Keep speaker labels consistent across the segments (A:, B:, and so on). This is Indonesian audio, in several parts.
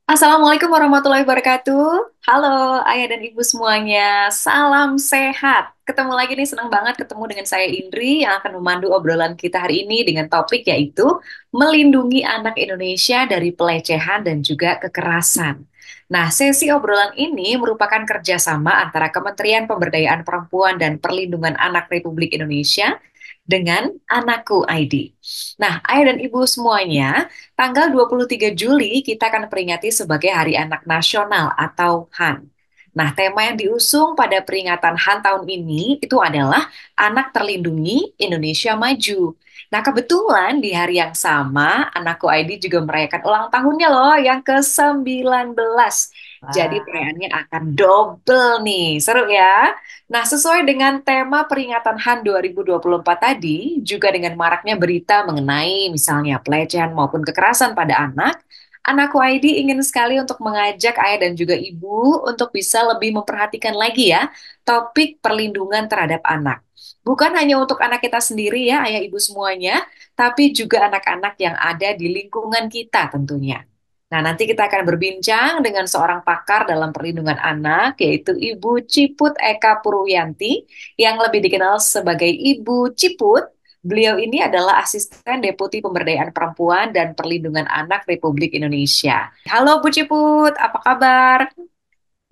A: Assalamualaikum warahmatullahi wabarakatuh. Halo ayah dan ibu semuanya, salam sehat. Ketemu lagi nih, senang banget ketemu dengan saya Indri yang akan memandu obrolan kita hari ini dengan topik yaitu melindungi anak Indonesia dari pelecehan dan juga kekerasan. Nah, sesi obrolan ini merupakan kerjasama antara Kementerian Pemberdayaan Perempuan dan Perlindungan Anak Republik Indonesia dengan Anakku ID. Nah, ayah dan ibu semuanya, tanggal 23 Juli kita akan peringati sebagai Hari Anak Nasional atau HAN. Nah, tema yang diusung pada peringatan HAN tahun ini itu adalah Anak Terlindungi Indonesia Maju. Nah, kebetulan di hari yang sama, Anakku ID juga merayakan ulang tahunnya loh, yang ke-19. Jadi
B: Wah,
A: perayaannya akan double nih, seru ya. Nah, sesuai dengan tema peringatan HAN 2024 tadi, juga dengan maraknya berita mengenai misalnya pelecehan maupun kekerasan pada anak, Anakku ID ingin sekali untuk mengajak ayah dan juga ibu untuk bisa lebih memperhatikan lagi ya topik perlindungan terhadap anak. Bukan hanya untuk anak kita sendiri ya, ayah ibu semuanya, tapi juga anak-anak yang ada di lingkungan kita tentunya. Nah, nanti kita akan berbincang dengan seorang pakar dalam perlindungan anak, yaitu Ibu Ciput Eka Purwiyanti, yang lebih dikenal sebagai Ibu Ciput. Beliau ini adalah Asisten Deputi Pemberdayaan Perempuan dan Perlindungan Anak Republik Indonesia. Halo Bu Ciput, apa kabar?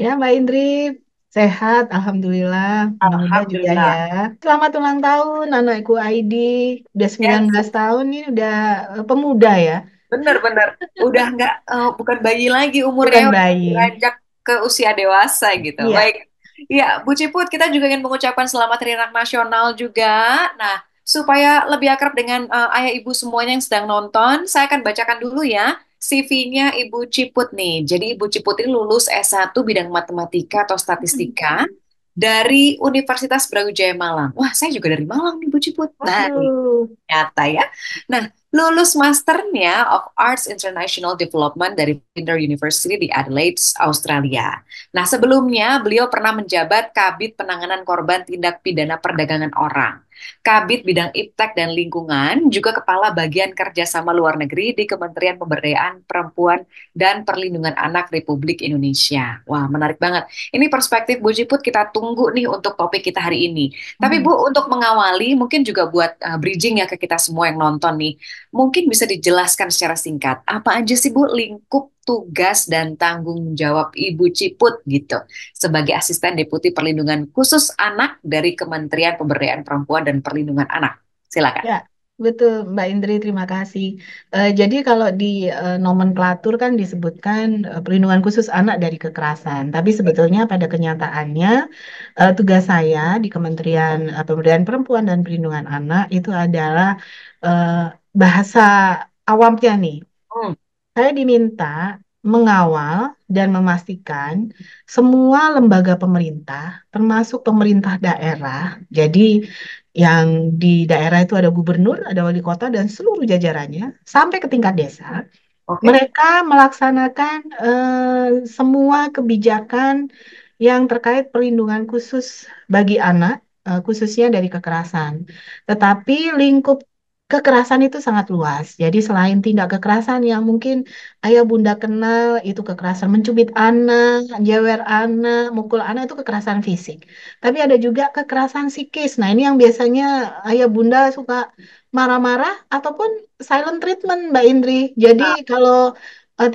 B: ya Mbak Indri, sehat, Alhamdulillah. Mudah-mudahan juga ya.
A: Alhamdulillah.
B: Selamat ulang tahun anakku ID. Udah sembilan
A: Yes,
B: belas tahun nih, udah pemuda ya.
A: benar-benar. Udah nggak, bukan bayi lagi umurnya,
B: Bukan
A: udah
B: bayi.
A: beranjak ke usia dewasa gitu.
B: Iya.
A: Baik. Ya, Bu Ciput, kita juga ingin mengucapkan selamat Hari Anak Nasional juga. Nah, supaya lebih akrab dengan ayah ibu semuanya yang sedang nonton, saya akan bacakan dulu ya CV-nya Ibu Ciput nih. Jadi Ibu Ciput ini lulus S1 bidang matematika atau statistika dari Universitas Brawijaya Malang. Wah, saya juga dari Malang nih Bu Ciput. Nah,
B: Waduh.
A: nyata ya. Nah, lulus masternya of Arts International Development dari Flinders University di Adelaide, Australia. Nah, sebelumnya beliau pernah menjabat Kabid Penanganan Korban Tindak Pidana Perdagangan Orang, Kabid Bidang Iptek dan Lingkungan, juga Kepala Bagian Kerjasama Luar Negeri di Kementerian Pemberdayaan Perempuan dan Perlindungan Anak Republik Indonesia. Wah, menarik banget. Ini perspektif Bu Jiput kita tunggu nih untuk topik kita hari ini. Tapi
B: Hmm.
A: Bu, untuk mengawali, mungkin juga buat bridging ya ke kita semua yang nonton nih, mungkin bisa dijelaskan secara singkat, apa aja sih Bu lingkup tugas dan tanggung jawab Ibu Ciput gitu, sebagai Asisten Deputi Perlindungan Khusus Anak dari Kementerian Pemberdayaan Perempuan dan Perlindungan Anak. Silakan.
B: Ya, betul Mbak Indri, terima kasih. Jadi kalau di nomenklatur kan disebutkan perlindungan khusus anak dari kekerasan. Tapi sebetulnya pada kenyataannya tugas saya di Kementerian Pemberdayaan Perempuan dan Perlindungan Anak itu adalah eh, bahasa awamnya nih.
A: Hmm,
B: Saya diminta mengawal dan memastikan semua lembaga pemerintah, termasuk pemerintah daerah. Jadi yang di daerah itu ada gubernur, ada wali kota, dan seluruh jajarannya, sampai ke tingkat desa.
A: oke.
B: Mereka melaksanakan semua kebijakan yang terkait perlindungan khusus bagi anak, khususnya dari kekerasan. Tetapi lingkup kekerasan itu sangat luas. Jadi selain tindak kekerasan yang mungkin ayah bunda kenal, itu kekerasan mencubit anak, jewer anak, mukul anak itu kekerasan fisik. Tapi ada juga kekerasan psikis. Nah, ini yang biasanya ayah bunda suka marah-marah ataupun silent treatment, Mbak Indri. Jadi
A: Ah,
B: kalau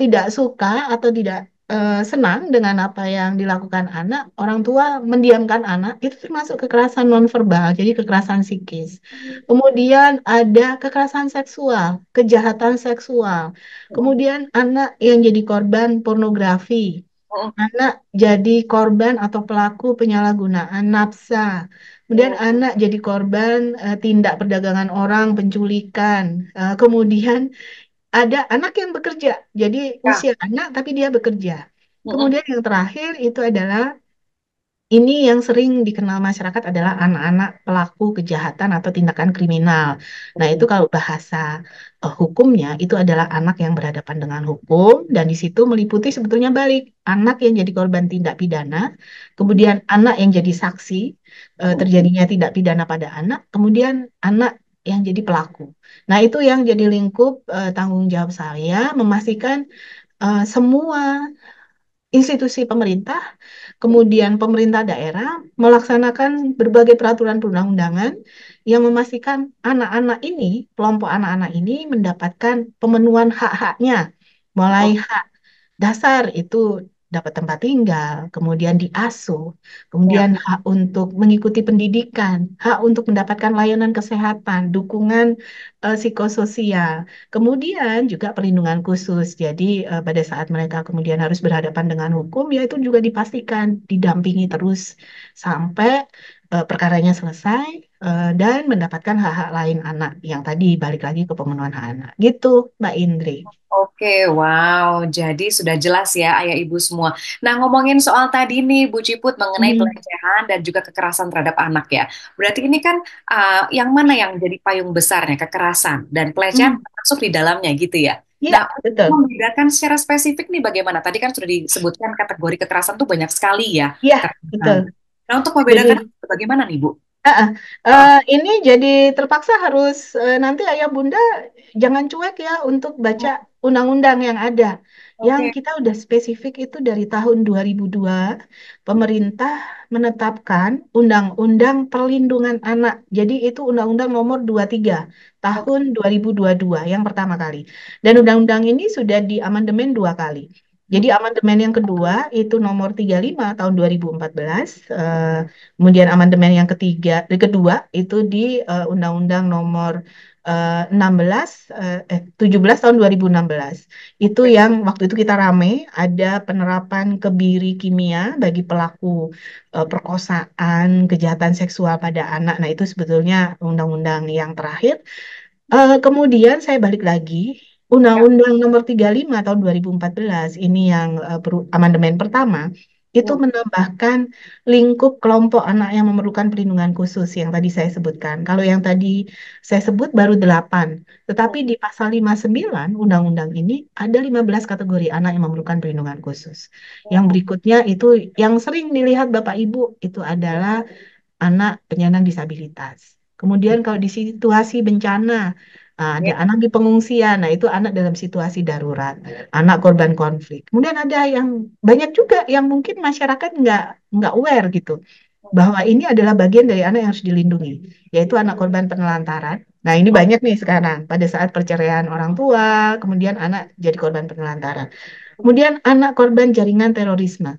B: tidak suka atau tidak senang dengan apa yang dilakukan anak, orang tua mendiamkan anak, itu termasuk kekerasan nonverbal, jadi kekerasan psikis. Kemudian ada kekerasan seksual, kejahatan seksual. Kemudian anak yang jadi korban pornografi,
A: hmm,
B: anak jadi korban atau pelaku penyalahgunaan nafsa. Kemudian
A: hmm,
B: anak jadi korban tindak perdagangan orang, penculikan. Kemudian ada anak yang bekerja, jadi
A: ya,
B: usia anak tapi dia bekerja.
A: hmm,
B: Kemudian yang terakhir itu adalah ini yang sering dikenal masyarakat adalah anak-anak pelaku kejahatan atau tindakan kriminal. Nah, itu
A: hmm,
B: kalau bahasa hukumnya itu adalah anak yang berhadapan dengan hukum dan di situ meliputi sebetulnya balik anak yang jadi korban tindak pidana, kemudian anak yang jadi saksi
A: hmm.
B: terjadinya tindak pidana pada anak, kemudian anak yang jadi pelaku. Nah, itu yang jadi lingkup tanggung jawab saya memastikan semua institusi pemerintah, kemudian pemerintah daerah melaksanakan berbagai peraturan perundang-undangan yang memastikan anak-anak ini, kelompok anak-anak ini mendapatkan pemenuhan hak-haknya, mulai
A: Oh,
B: hak dasar itu dapat tempat tinggal, kemudian diasuh,
A: ya.
B: kemudian hak untuk mengikuti pendidikan, hak untuk mendapatkan layanan kesehatan, dukungan psikososial, kemudian juga perlindungan khusus. Jadi pada saat mereka kemudian harus berhadapan dengan hukum, ya itu juga dipastikan didampingi terus sampai perkaranya selesai dan mendapatkan hak-hak lain anak yang tadi balik lagi ke pemenuhan hak anak. Gitu, Mbak Indri.
A: Oke, wow. Jadi sudah jelas ya, ayah ibu semua. Nah, ngomongin soal tadi nih, Bu Ciput, mengenai
B: Mhm.
A: pelecehan dan juga kekerasan terhadap anak ya. Berarti ini kan yang mana yang jadi payung besarnya, kekerasan dan pelecehan
B: Hmm.
A: masuk di dalamnya gitu ya.
B: Iya,
A: Nah,
B: betul.
A: membedakan secara spesifik nih bagaimana? Tadi kan sudah disebutkan kategori kekerasan tuh banyak sekali ya.
B: Iya,
A: Kekerasan.
B: betul.
A: Nah, untuk
B: Jadi
A: membedakan itu bagaimana nih, Bu?
B: ah, ah.
A: Oh,
B: Ini jadi terpaksa harus nanti ayah bunda jangan cuek ya untuk baca undang-undang yang ada. Yang
A: oke.
B: kita udah spesifik itu dari tahun 2002, pemerintah menetapkan Undang-Undang Perlindungan Anak. Jadi itu Undang-Undang nomor 23
A: Oke.
B: tahun 2022 yang pertama kali. Dan undang-undang ini sudah diamandemen dua kali. Jadi amandemen yang kedua itu nomor 35 tahun 2014. Kemudian amandemen yang kedua itu di Undang-Undang Nomor 16 17 tahun 2016. Itu
A: Oke.
B: yang waktu itu kita rame ada penerapan kebiri kimia bagi pelaku perkosaan, kejahatan seksual pada anak. Nah, itu sebetulnya undang-undang yang terakhir. Kemudian saya balik lagi,
A: Ya.
B: Undang-Undang Nomor 35 tahun 2014 ini yang amandemen pertama, itu
A: Hmm.
B: menambahkan lingkup kelompok anak yang memerlukan perlindungan khusus yang tadi saya sebutkan. Kalau yang tadi saya sebut baru 8, tetapi di pasal 59 Undang-Undang ini ada 15 kategori anak yang memerlukan perlindungan khusus. Yang
A: Oh,
B: berikutnya itu yang sering dilihat Bapak Ibu itu adalah anak penyandang disabilitas. Kemudian kalau di situasi bencana, ada
A: ya.
B: anak di pengungsian, nah itu anak dalam situasi darurat, anak korban konflik. Kemudian ada yang banyak juga yang mungkin masyarakat nggak aware gitu, bahwa ini adalah bagian dari anak yang harus dilindungi, yaitu anak korban penelantaran. Nah ini
A: Oh,
B: banyak nih sekarang pada saat perceraian orang tua, kemudian anak jadi korban penelantaran. Kemudian anak korban jaringan terorisme.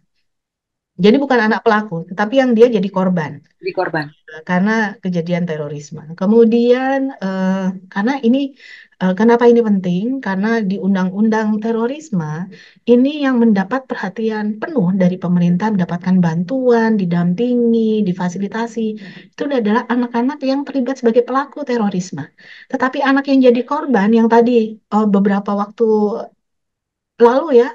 B: Jadi bukan anak pelaku, tetapi yang dia jadi korban
A: di korban.
B: karena kejadian terorisme. Kemudian karena ini kenapa ini penting? Karena di Undang-Undang Terorisme ini yang mendapat perhatian penuh dari pemerintah, mendapatkan bantuan, didampingi, difasilitasi. Itu adalah anak-anak yang terlibat sebagai pelaku terorisme. Tetapi anak yang jadi korban yang tadi beberapa waktu lalu ya,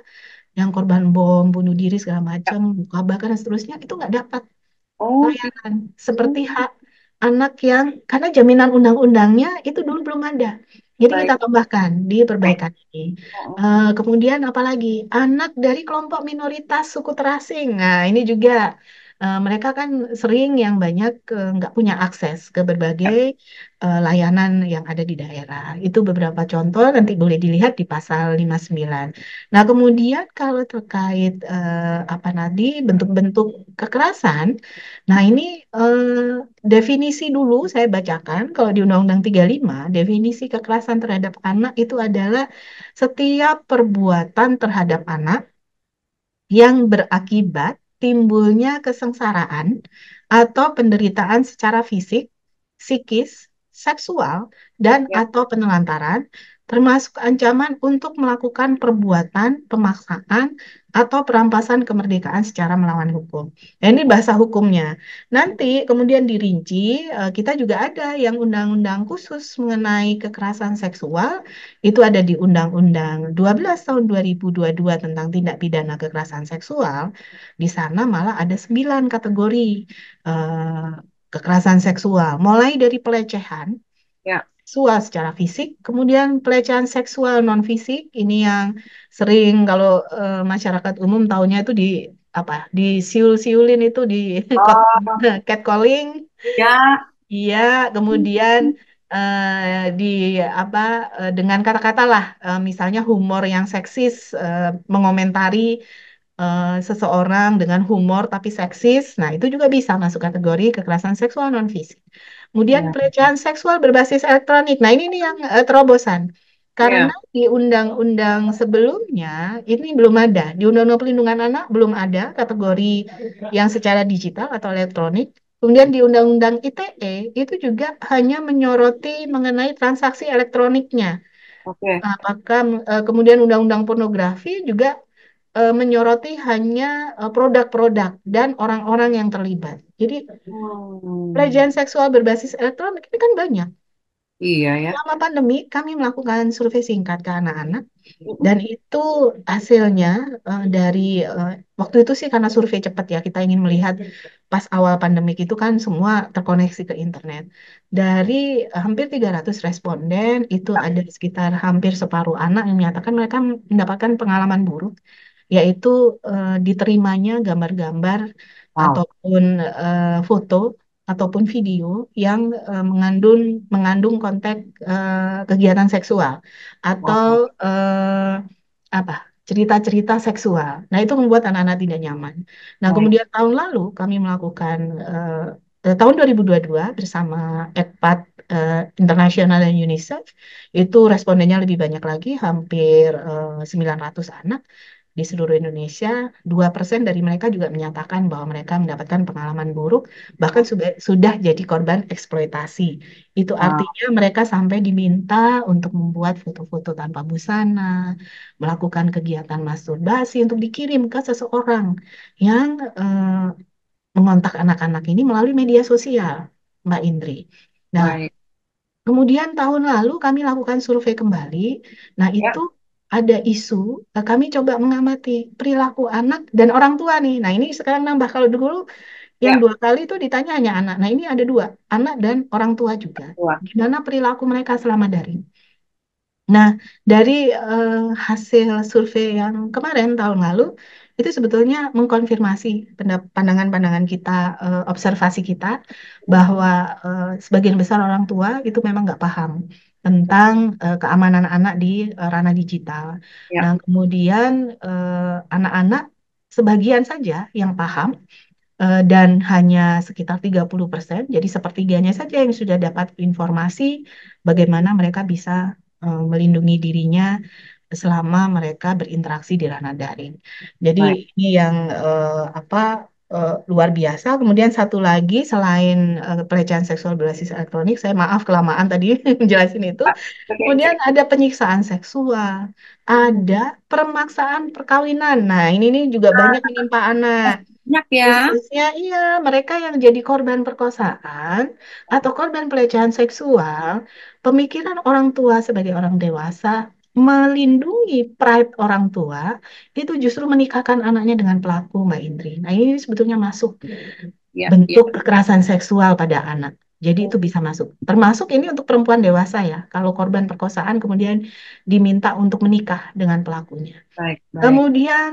B: yang korban bom, bunuh diri segala
A: Ya.
B: macam, luka bakar dan seterusnya itu nggak dapat
A: Oh, gitu.
B: layanan seperti hak anak yang karena jaminan undang-undangnya itu dulu belum ada. Jadi kita
A: Baik.
B: tambahkan di perbaikan ini.
A: Oh,
B: Kemudian apalagi anak dari kelompok minoritas suku terasing. Nah, ini juga mereka kan sering yang banyak nggak punya akses ke berbagai layanan yang ada di daerah. Itu beberapa contoh nanti boleh dilihat di pasal 59. Nah, kemudian kalau terkait apa tadi bentuk-bentuk kekerasan, nah ini definisi dulu saya bacakan kalau di Undang-Undang 35, definisi kekerasan terhadap anak itu adalah setiap perbuatan terhadap anak yang berakibat timbulnya kesengsaraan atau penderitaan secara fisik, psikis, seksual, dan
A: ya.
B: atau penelantaran, termasuk ancaman untuk melakukan perbuatan, pemaksaan, atau perampasan kemerdekaan secara melawan hukum. Nah, ini bahasa hukumnya. Nanti kemudian dirinci, kita juga ada yang undang-undang khusus mengenai kekerasan seksual, itu ada di Undang-Undang 12 tahun 2022 tentang tindak pidana kekerasan seksual. Di sana malah ada 9 kategori eh, kekerasan seksual, mulai dari pelecehan
A: Ya.
B: seksual secara fisik, kemudian pelecehan seksual non fisik, ini yang sering kalau masyarakat umum taunya itu di apa, disiul-siulin itu di
A: Oh,
B: catcalling,
A: ya.
B: iya, kemudian di apa dengan kata-kata lah, misalnya humor yang seksis, mengomentari seseorang dengan humor tapi seksis. Nah, itu juga bisa masuk kategori kekerasan seksual non fisik. Kemudian
A: Ya,
B: pelecehan seksual berbasis elektronik. Nah, ini nih yang terobosan. Karena
A: ya,
B: di undang-undang sebelumnya ini belum ada. Di Undang-Undang Perlindungan Anak belum ada kategori yang secara digital atau elektronik. Kemudian di Undang-Undang ITE itu juga hanya menyoroti mengenai transaksi elektroniknya.
A: oke.
B: Apakah kemudian undang-undang pornografi juga menyoroti hanya produk-produk dan orang-orang yang terlibat. Jadi
A: Hmm,
B: pelecehan seksual berbasis elektronik ini kan banyak.
A: iya ya.
B: Selama pandemi kami melakukan survei singkat ke anak-anak
A: Mm-mm.
B: dan itu hasilnya dari waktu itu sih karena survei cepat ya kita ingin melihat pas awal pandemik itu kan semua terkoneksi ke internet. Dari hampir 300 responden itu ada sekitar hampir separuh anak yang menyatakan mereka mendapatkan pengalaman buruk yaitu diterimanya gambar-gambar
A: Wow.
B: ataupun foto ataupun video yang mengandung mengandung konteks kegiatan seksual atau
A: Wow.
B: apa cerita-cerita seksual. Nah, itu membuat anak-anak tidak nyaman. Nah,
A: Baik.
B: kemudian tahun lalu kami melakukan tahun 2022 bersama ECPAT Internasional dan UNICEF itu respondennya lebih banyak lagi, hampir 900 anak di seluruh Indonesia. 2% dari mereka juga menyatakan bahwa mereka mendapatkan pengalaman buruk, bahkan sudah jadi korban eksploitasi. Itu
A: Wow.
B: artinya mereka sampai diminta untuk membuat foto-foto tanpa busana, melakukan kegiatan masturbasi untuk dikirim ke seseorang yang mengontak anak-anak ini melalui media sosial, Mbak Indri. Nah,
A: Baik.
B: kemudian tahun lalu kami lakukan survei kembali. Nah, itu
A: Ya,
B: ada isu, kami coba mengamati perilaku anak dan orang tua nih. Nah, ini sekarang nambah. Kalau dulu yang
A: ya.
B: 2 kali itu ditanya hanya anak. Nah, ini ada 2, anak dan orang tua juga.
A: Wah.
B: Gimana perilaku mereka selama daring? Nah, dari eh, hasil survei yang kemarin tahun lalu, itu sebetulnya mengkonfirmasi pandangan-pandangan kita, observasi kita, bahwa sebagian besar orang tua itu memang nggak paham tentang keamanan anak di ranah digital.
A: Ya,
B: Nah, kemudian anak-anak sebagian saja yang paham, dan hanya sekitar 30%, jadi sepertiganya saja yang sudah dapat informasi bagaimana mereka bisa melindungi dirinya selama mereka berinteraksi di ranah daring. Jadi
A: baik.
B: ini yang apa luar biasa. Kemudian satu lagi selain pelecehan seksual berbasis elektronik, saya maaf kelamaan tadi menjelasin itu.
A: Pak, oke,
B: Kemudian
A: cerita.
B: ada penyiksaan seksual, ada permaksaan perkawinan. Nah, ini nih juga banyak menimpa anak.
A: Banyak ya.
B: Khususnya iya, mereka yang jadi korban perkosaan atau korban pelecehan seksual, pemikiran orang tua sebagai orang dewasa melindungi pride orang tua itu justru menikahkan anaknya dengan pelaku, Mbak Indri. Nah, ini sebetulnya masuk
A: Ya, ya.
B: bentuk kekerasan seksual pada anak. Jadi itu bisa masuk. Termasuk ini untuk perempuan dewasa ya. Kalau korban perkosaan kemudian diminta untuk menikah dengan pelakunya.
A: Baik, baik.
B: Kemudian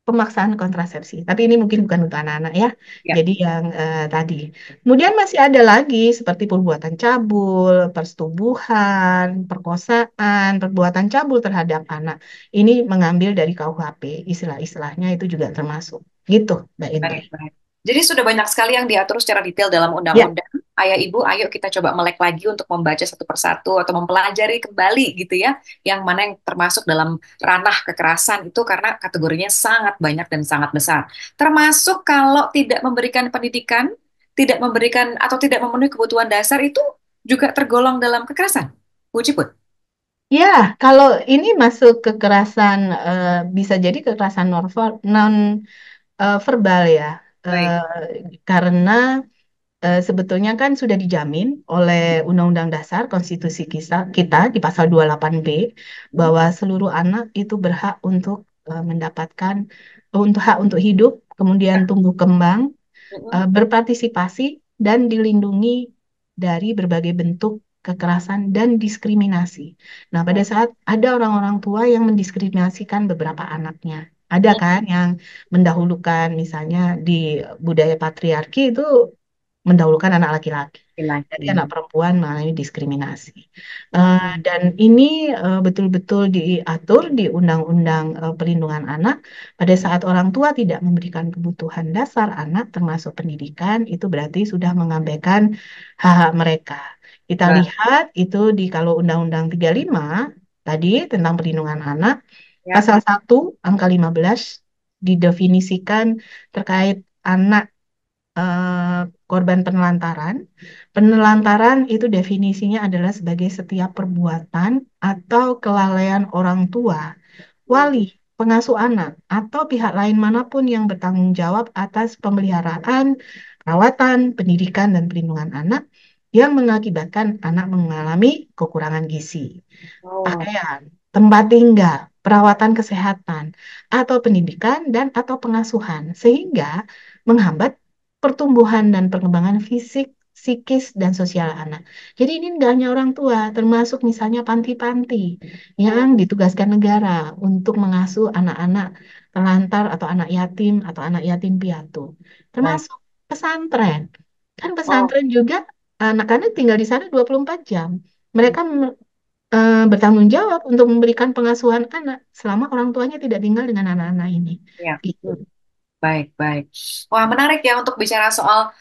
B: pemaksaan kontrasepsi. Tapi ini mungkin bukan untuk anak-anak ya.
A: Ya,
B: Jadi yang tadi. Kemudian masih ada lagi seperti perbuatan cabul, persetubuhan, perkosaan, perbuatan cabul terhadap anak. Ini mengambil dari KUHP. Istilah-istilahnya itu juga termasuk. Gitu, Mbak Indri.
A: baik, baik. Jadi sudah banyak sekali yang diatur secara detail dalam
B: Ya,
A: undang-undang. Ayah ibu, ayo kita coba melek lagi untuk membaca satu persatu atau mempelajari kembali gitu ya, yang mana yang termasuk dalam ranah kekerasan itu karena kategorinya sangat banyak dan sangat besar. Termasuk kalau tidak memberikan pendidikan, tidak memberikan atau tidak memenuhi kebutuhan dasar itu juga tergolong dalam kekerasan. Bu Ciput.
B: ya, kalau ini masuk kekerasan, bisa jadi kekerasan non verbal ya.
A: Baik.
B: Karena sebetulnya kan sudah dijamin oleh Undang-Undang Dasar Konstitusi kita di pasal 28B
A: Mm,
B: bahwa seluruh anak itu berhak untuk mendapatkan untuk hak untuk hidup, kemudian
A: ya.
B: tumbuh kembang,
A: Mm-mm.
B: berpartisipasi dan dilindungi dari berbagai bentuk kekerasan dan diskriminasi. Nah, pada
A: Baik.
B: saat ada orang-orang tua yang mendiskriminasikan beberapa anaknya, ada
A: Mm,
B: kan yang mendahulukan misalnya di budaya patriarki itu mendahulukan anak laki-laki. Jadi anak
A: Laki-laki.
B: perempuan mengalami diskriminasi.
A: Hmm.
B: Dan ini betul-betul diatur di Undang-Undang Perlindungan Anak. Pada saat orang tua tidak memberikan kebutuhan dasar anak, termasuk pendidikan, itu berarti sudah mengabaikan hak-hak mereka. Kita
A: Bah,
B: lihat itu di kalau Undang-Undang 35 tadi tentang perlindungan anak,
A: ya.
B: pasal 1 angka 15 didefinisikan terkait anak korban penelantaran. Penelantaran itu definisinya adalah sebagai setiap perbuatan atau kelalaian orang tua,
A: Hmm.
B: wali, pengasuh anak, atau pihak lain manapun yang bertanggung jawab atas pemeliharaan, perawatan, pendidikan, dan perlindungan anak yang mengakibatkan anak mengalami kekurangan gizi,
A: Oh,
B: pakaian, tempat tinggal, perawatan kesehatan, atau pendidikan dan atau pengasuhan, sehingga menghambat pertumbuhan dan perkembangan fisik, psikis, dan sosial anak. Jadi ini nggak hanya orang tua, termasuk misalnya panti-panti yang
A: hmm.
B: ditugaskan negara untuk mengasuh anak-anak terlantar atau anak yatim piatu,
A: Baik.
B: termasuk pesantren. Kan
A: Oh,
B: pesantren juga anak-anak tinggal di sana 24 jam. Mereka bertanggung jawab untuk memberikan pengasuhan anak selama orang tuanya tidak tinggal dengan anak-anak ini.
A: ya.
B: Gitu.
A: Hmm. Baik, baik. Wah, menarik ya untuk bicara soal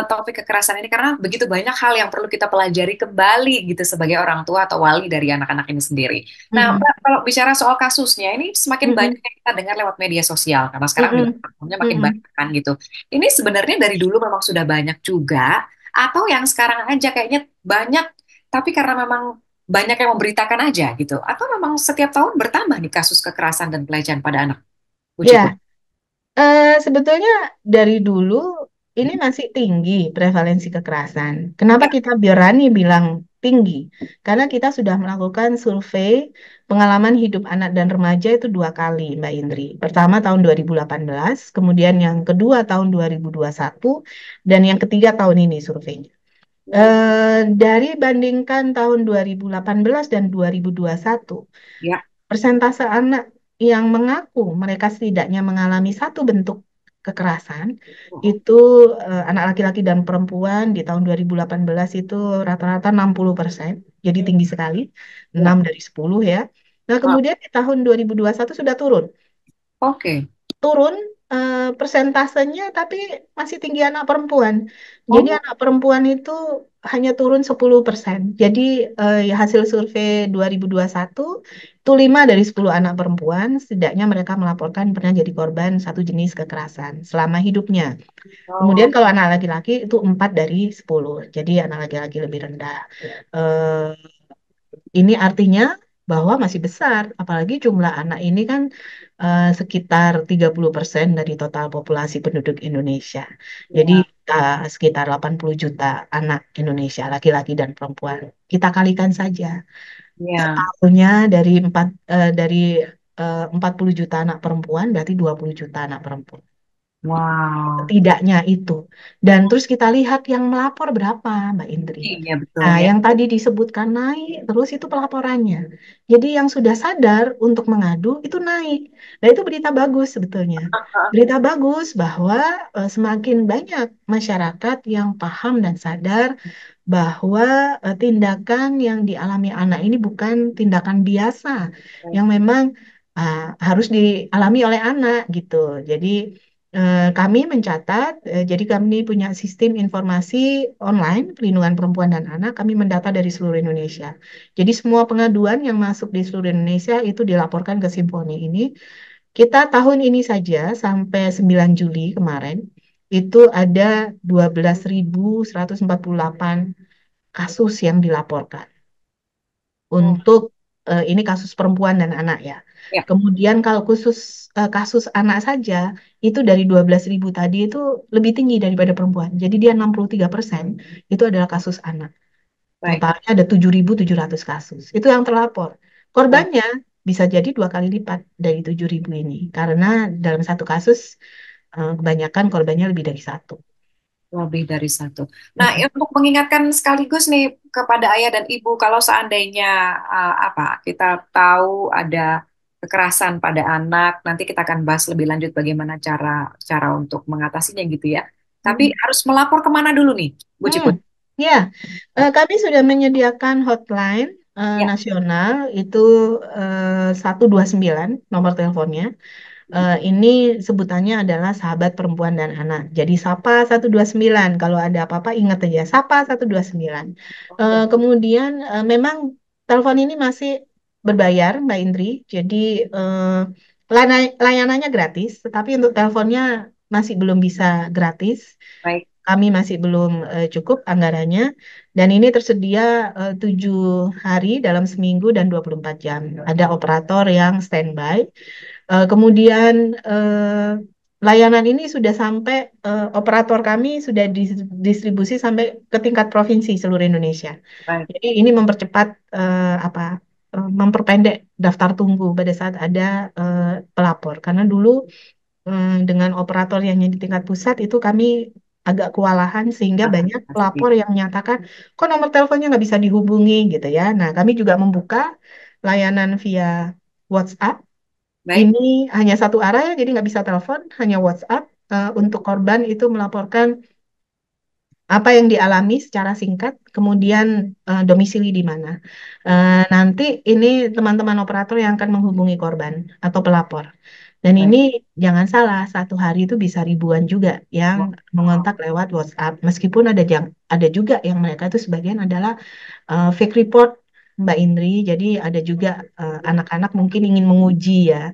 A: topik kekerasan ini karena begitu banyak hal yang perlu kita pelajari kembali gitu sebagai orang tua atau wali dari anak-anak ini sendiri. Nah,
B: Mm-mm,
A: Mbak, kalau bicara soal kasusnya ini semakin banyak
B: mm-mm,
A: yang kita dengar lewat media sosial karena sekarang juga
B: mm-mm,
A: platformnya makin
B: mm-mm.
A: banyak kan gitu. Ini sebenarnya dari dulu memang sudah banyak juga atau yang sekarang aja kayaknya banyak tapi karena memang banyak yang memberitakan aja gitu. Atau memang setiap tahun bertambah nih kasus kekerasan dan pelecehan pada anak, Bu Ciku?
B: Ya, sebetulnya dari dulu ini masih tinggi prevalensi kekerasan. Kenapa
A: Ya.
B: kita berani bilang tinggi? Karena kita sudah melakukan survei pengalaman hidup anak dan remaja itu 2 kali, Mbak Indri. Pertama tahun 2018, kemudian yang kedua tahun 2021, dan yang ketiga tahun ini surveinya.
A: Hmm.
B: Dari bandingkan tahun 2018 dan 2021,
A: Ya.
B: persentase anak yang mengaku mereka setidaknya mengalami satu bentuk kekerasan
A: Oh,
B: itu anak laki-laki dan perempuan di tahun 2018 itu rata-rata 60%, jadi
A: oh.
B: tinggi sekali,
A: Ya.
B: 6 dari 10 ya. Nah,
A: Wah,
B: kemudian di tahun 2021 sudah turun
A: oke.
B: turun persentasenya tapi masih tinggi anak perempuan. Jadi
A: Oh,
B: anak perempuan itu hanya turun 10%. Jadi ya hasil survei 2021 itu 5 dari 10 anak perempuan setidaknya mereka melaporkan pernah jadi korban satu jenis kekerasan selama hidupnya. Kemudian
A: oh,
B: kalau anak laki-laki itu 4 dari 10. Jadi anak laki-laki lebih rendah. Eh, ini artinya bahwa masih besar, apalagi jumlah anak ini kan sekitar 30% dari total populasi penduduk Indonesia. Jadi
A: ya,
B: sekitar 80 juta anak Indonesia, laki-laki dan perempuan. Kita kalikan saja.
A: ya.
B: Totalnya dari 40 juta anak perempuan, berarti 20 juta anak perempuan.
A: Wow.
B: Setidaknya itu. Dan terus kita lihat yang melapor berapa, Mbak Indri.
A: Iya, betul
B: Nah,
A: ya.
B: yang tadi disebutkan naik, terus itu pelaporannya. Jadi yang sudah sadar untuk mengadu itu naik. Nah, itu berita bagus sebetulnya. Berita bagus bahwa semakin banyak masyarakat yang paham dan sadar bahwa tindakan yang dialami anak ini bukan tindakan biasa, yang memang harus dialami oleh anak gitu. Jadi kami mencatat, jadi kami punya sistem informasi online perlindungan perempuan dan anak. Kami mendata dari seluruh Indonesia. Jadi semua pengaduan yang masuk di seluruh Indonesia itu dilaporkan ke Simponi ini. Kita tahun ini saja sampai 9 Juli kemarin itu ada 12.148 kasus yang dilaporkan
A: Oh,
B: untuk ini kasus perempuan dan anak ya.
A: ya,
B: Kemudian kalau khusus kasus anak saja itu dari 12.000 tadi itu lebih tinggi daripada perempuan. Jadi dia 63% itu adalah kasus anak.
A: baik,
B: Totalnya ada 7.700 kasus. Itu yang terlapor.
A: baik.
B: Korbannya bisa jadi 2 kali lipat dari 7.000 ini. Karena dalam satu kasus kebanyakan korbannya lebih dari satu.
A: Lebih dari satu. Nah,
B: Mm-mm.
A: untuk mengingatkan sekaligus nih kepada ayah dan ibu, kalau seandainya apa kita tahu ada kekerasan pada anak, nanti kita akan bahas lebih lanjut bagaimana cara cara untuk mengatasinya gitu ya. Tapi harus melapor kemana dulu nih, Bu
B: Hmm,
A: Ciput?
B: ya, kami sudah menyediakan hotline
A: Ya,
B: nasional itu 129 nomor teleponnya. Ini sebutannya adalah Sahabat Perempuan dan Anak. Jadi Sapa 129 kalau ada apa-apa ingat aja Sapa 129.
A: oke,
B: Kemudian memang telepon ini masih berbayar Mbak Indri. Jadi layanannya gratis, tetapi untuk teleponnya masih belum bisa gratis.
A: baik,
B: Kami masih belum cukup anggarannya dan ini tersedia 7 hari dalam seminggu dan 24 jam. Ada operator yang standby. Kemudian layanan ini sudah sampai operator kami sudah distribusi sampai ke tingkat provinsi seluruh Indonesia.
A: baik.
B: Jadi ini mempercepat apa memperpendek daftar tunggu pada saat ada eh, pelapor. Karena dulu dengan operator yang di tingkat pusat itu kami agak kewalahan sehingga
A: Ah,
B: banyak
A: pasti.
B: pelapor yang menyatakan kok nomor teleponnya nggak bisa dihubungi gitu ya. Nah kami juga membuka layanan via WhatsApp.
A: Baik,
B: Ini hanya satu arah ya, jadi nggak bisa telepon, hanya WhatsApp. Untuk korban itu melaporkan apa yang dialami secara singkat, kemudian domisili di mana. Nanti ini teman-teman operator yang akan menghubungi korban atau pelapor. Dan ini
A: baik.
B: jangan salah, satu hari itu bisa ribuan juga yang
A: Wow.
B: mengontak lewat WhatsApp. Meskipun ada juga yang mereka itu sebagian adalah fake report Mbak Indri. Jadi ada juga anak-anak mungkin ingin menguji ya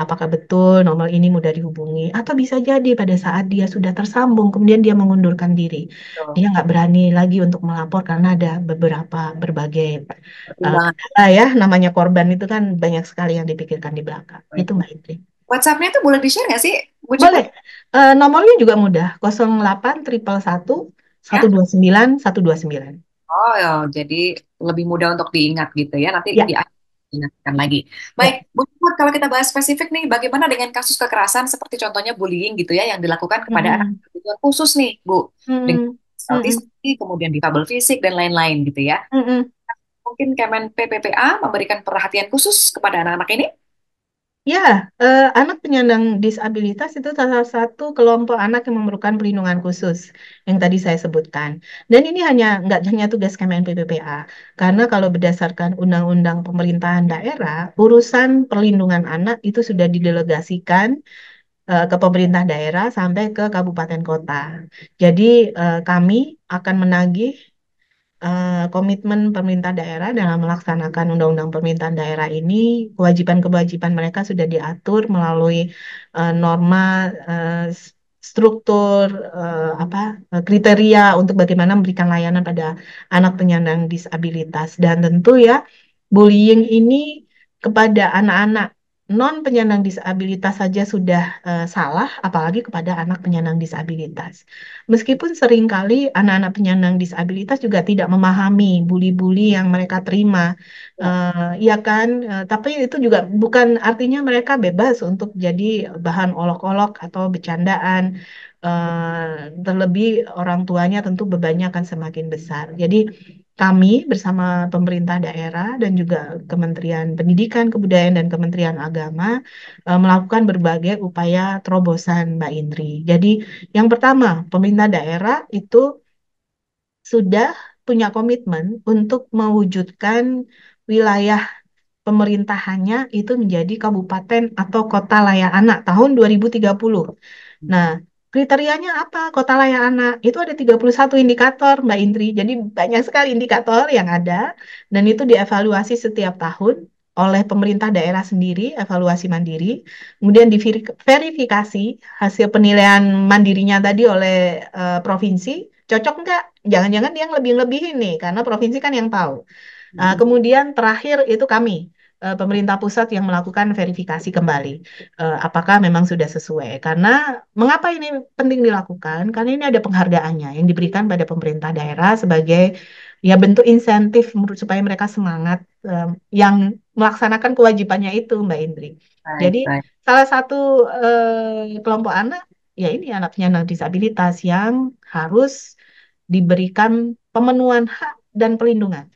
B: apakah betul nomor ini mudah dihubungi atau bisa jadi pada saat dia sudah tersambung kemudian dia mengundurkan diri.
A: Betul.
B: Dia nggak berani lagi untuk melapor karena ada beberapa berbagai
A: Pertimbangan.
B: kendala ya namanya korban itu kan banyak sekali yang dipikirkan di belakang.
A: Baik.
B: Itu Mbak Indri.
A: WhatsApp-nya tuh boleh di-share nggak sih, Bu
B: Boleh.
A: Ciput?
B: Nomornya juga mudah 08 111
A: Ya.
B: 129 129.
A: Oh, ya, jadi lebih mudah untuk diingat gitu ya. Nanti
B: Ya,
A: diingatkan lagi. Baik,
B: ya.
A: Bu Put, kalau kita bahas spesifik nih, bagaimana dengan kasus kekerasan seperti contohnya bullying gitu ya, yang dilakukan kepada anak
B: Mm-mm.
A: berkebutuhan khusus nih, Bu, dengan
B: Mm-mm. Mm-mm.
A: autistik, kemudian difabel fisik dan lain-lain gitu ya.
B: Mm-mm.
A: Mungkin Kemen PPPA memberikan perhatian khusus kepada anak-anak ini.
B: Ya, anak penyandang disabilitas itu salah satu kelompok anak yang memerlukan perlindungan khusus yang tadi saya sebutkan. Dan ini nggak hanya tugas Kemen PPPA, karena kalau berdasarkan Undang-Undang Pemerintahan Daerah, urusan perlindungan anak itu sudah didelegasikan ke pemerintah daerah sampai ke kabupaten kota. Jadi kami akan menagih komitmen pemerintah daerah dalam melaksanakan undang-undang pemerintahan daerah ini, kewajiban-kewajiban mereka sudah diatur melalui norma, struktur, kriteria untuk bagaimana memberikan layanan pada anak penyandang disabilitas. Dan tentu ya, bullying ini kepada anak-anak non penyandang disabilitas saja sudah salah, apalagi kepada anak penyandang disabilitas. Meskipun seringkali anak-anak penyandang disabilitas juga tidak memahami bully-bully yang mereka terima,
A: Ya,
B: ya kan? Tapi itu juga bukan artinya mereka bebas untuk jadi bahan olok-olok atau bercandaan. Terlebih orang tuanya tentu bebannya akan semakin besar. Jadi kami bersama pemerintah daerah dan juga Kementerian Pendidikan, Kebudayaan dan Kementerian Agama melakukan berbagai upaya terobosan, Mbak Indri. Jadi yang pertama, pemerintah daerah itu sudah punya komitmen untuk mewujudkan wilayah pemerintahannya itu menjadi kabupaten atau kota layak anak tahun 2030. Nah, kriterianya apa? Kota layak anak itu ada 31 indikator, Mbak Indri. Jadi banyak sekali indikator yang ada dan itu dievaluasi setiap tahun oleh pemerintah daerah sendiri, evaluasi mandiri. Kemudian diverifikasi hasil penilaian mandirinya tadi oleh provinsi, cocok nggak? Jangan-jangan dia yang lebih-lebihin nih, karena provinsi kan yang tahu. Kemudian terakhir itu kami, pemerintah pusat yang melakukan verifikasi kembali, apakah memang sudah sesuai. Karena mengapa ini penting dilakukan? Karena ini ada penghargaannya yang diberikan pada pemerintah daerah sebagai ya bentuk insentif supaya mereka semangat yang melaksanakan kewajibannya itu, Mbak Indri.
A: baik,
B: Jadi
A: baik.
B: salah satu kelompok anak ya ini anak penyandang disabilitas yang harus diberikan pemenuhan hak dan perlindungan.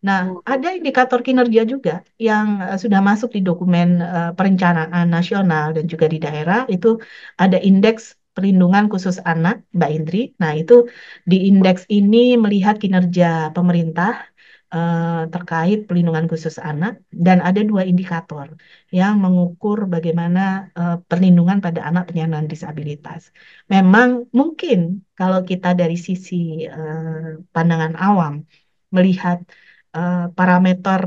B: Nah,
A: Hmm,
B: ada indikator kinerja juga yang sudah masuk di dokumen perencanaan nasional dan juga di daerah itu ada indeks perlindungan khusus anak, Mbak Indri. Nah, itu di indeks ini melihat kinerja pemerintah terkait perlindungan khusus anak dan ada dua indikator yang mengukur bagaimana perlindungan pada anak penyandang disabilitas. Memang mungkin kalau kita dari sisi pandangan awam melihat parameter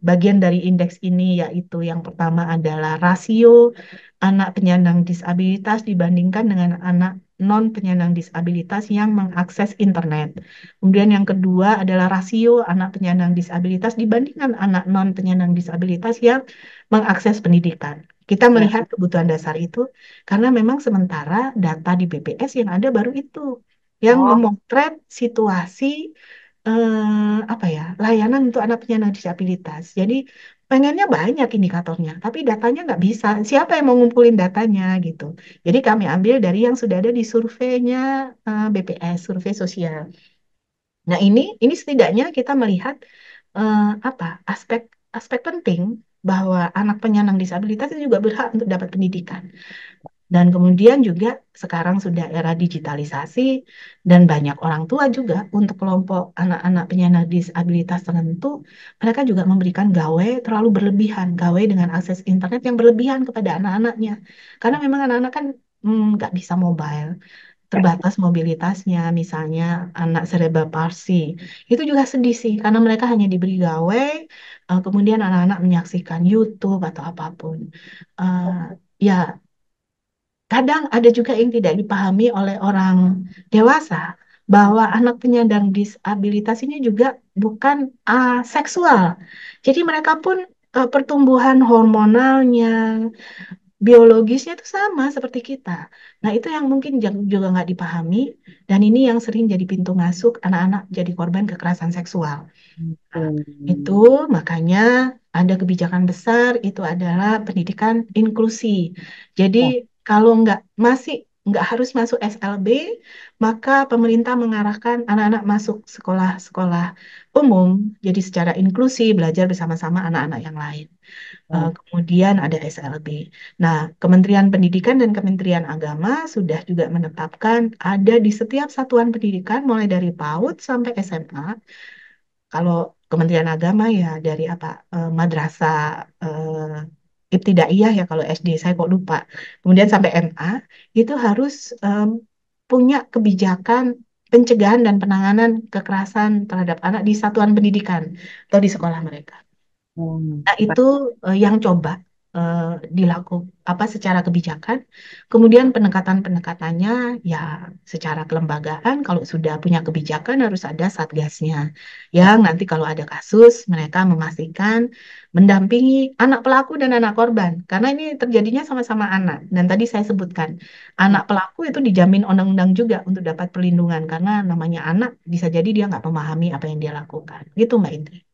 B: bagian dari indeks ini yaitu yang pertama adalah rasio anak penyandang disabilitas dibandingkan dengan anak non penyandang disabilitas yang mengakses internet. Kemudian yang kedua adalah rasio anak penyandang disabilitas dibandingkan anak non penyandang disabilitas yang mengakses pendidikan. Kita
A: Ya.
B: melihat kebutuhan dasar itu karena memang sementara data di BPS yang ada baru itu yang
A: Oh,
B: memotret situasi apa ya layanan untuk anak penyandang disabilitas. Jadi pengennya banyak indikatornya, tapi datanya nggak bisa. Siapa yang mau ngumpulin datanya gitu? Jadi kami ambil dari yang sudah ada di surveinya BPS, survei sosial. Nah ini setidaknya kita melihat apa aspek aspek penting bahwa anak penyandang disabilitas itu juga berhak untuk dapat pendidikan. Dan kemudian juga sekarang sudah era digitalisasi dan banyak orang tua juga untuk kelompok anak-anak penyandang disabilitas tertentu, mereka juga memberikan gawe terlalu berlebihan, gawe dengan akses internet yang berlebihan kepada anak-anaknya. Karena memang anak-anak kan nggak bisa mobile, terbatas mobilitasnya, misalnya anak cerebral palsy. Itu juga sedih sih, karena mereka hanya diberi gawe, kemudian anak-anak menyaksikan YouTube atau apapun. Eh, ya, kadang ada juga yang tidak dipahami oleh orang dewasa bahwa anak penyandang disabilitas ini juga bukan seksual. Jadi mereka pun pertumbuhan hormonalnya, biologisnya itu sama seperti kita. Nah, itu yang mungkin juga nggak dipahami dan ini yang sering jadi pintu masuk anak-anak jadi korban kekerasan seksual. Nah, itu
A: hmm.
B: makanya ada kebijakan besar itu adalah pendidikan inklusi. Jadi
A: Ya.
B: kalau nggak harus masuk SLB, maka pemerintah mengarahkan anak-anak masuk sekolah-sekolah umum, jadi secara inklusi belajar bersama-sama anak-anak yang lain. Kemudian ada SLB. Nah, Kementerian Pendidikan dan Kementerian Agama sudah juga menetapkan ada di setiap satuan pendidikan mulai dari PAUD sampai SMA kalau Kementerian Agama ya dari apa madrasah ibtidaiyah ya kalau SD saya kok lupa. Kemudian sampai MA itu harus punya kebijakan pencegahan dan penanganan kekerasan terhadap anak di satuan pendidikan atau di sekolah mereka. Nah, itu yang coba eh, dilakukan apa secara kebijakan. Kemudian pendekatan-pendekatannya ya secara kelembagaan kalau sudah punya kebijakan harus ada satgasnya. Yang nanti kalau ada kasus mereka memastikan mendampingi anak pelaku dan anak korban. Karena ini terjadinya sama-sama anak. Dan tadi saya sebutkan anak pelaku itu dijamin undang-undang juga untuk dapat perlindungan karena namanya anak bisa jadi dia nggak memahami apa yang dia lakukan. Gitu Mbak Indri.